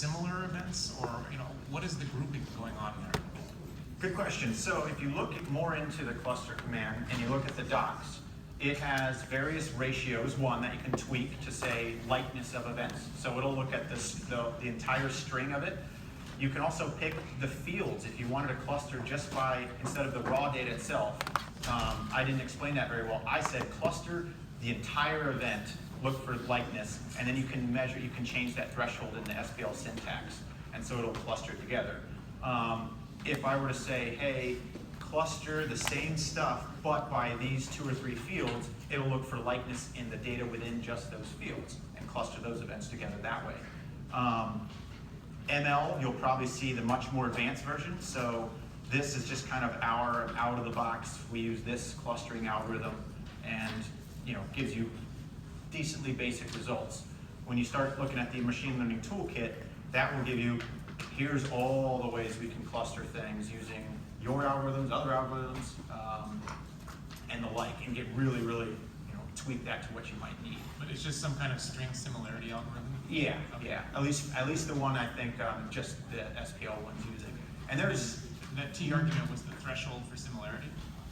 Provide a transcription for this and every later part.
similar events, or what is the grouping going on there? Good question. So if you look more into the cluster command and you look at the docs, it has various ratios, one that you can tweak to say likeness of events. So it'll look at the entire string of it. You can also pick the fields if you wanted to cluster just by, instead of the raw data itself. I didn't explain that very well. I said cluster the entire event, look for likeness, and then you can measure, you can change that threshold in the SPL syntax, and so it'll cluster it together. If I were to say, hey, cluster the same stuff, but by these 2 or 3 fields, it'll look for likeness in the data within just those fields and cluster those events together that way. ML, you'll probably see the much more advanced version. So this is just kind of our out of the box. We use this clustering algorithm and gives you decently basic results. When you start looking at the machine learning toolkit, that will give you, here's all the ways we can cluster things using your algorithms, other algorithms, and the like, and get really, really, tweak that to what you might need. But it's just some kind of string similarity algorithm? Yeah, Okay. yeah. At least the one I think just the SPL one's using. And there's that T argument was the threshold for similarity.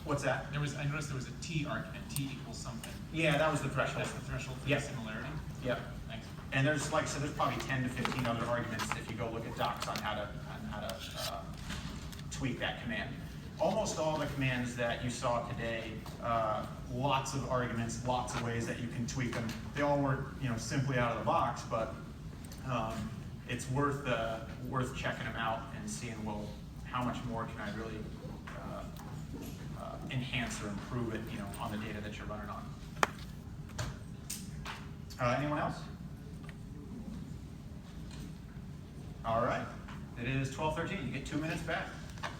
What's that? I noticed there was a T argument. T equals something. Yeah, that was the threshold. That's the threshold for Yep. the similarity. Yep. Thanks. And there's, like I said, there's probably 10 to 15 other arguments if you go look at docs on how to tweak that command. Almost all the commands that you saw today, lots of arguments, lots of ways that you can tweak them. They all work, simply out of the box, but it's worth checking them out and seeing, well, how much more can I really enhance or improve it, on the data that you're running on. Anyone else? All right. It is 12:13. You get 2 minutes back.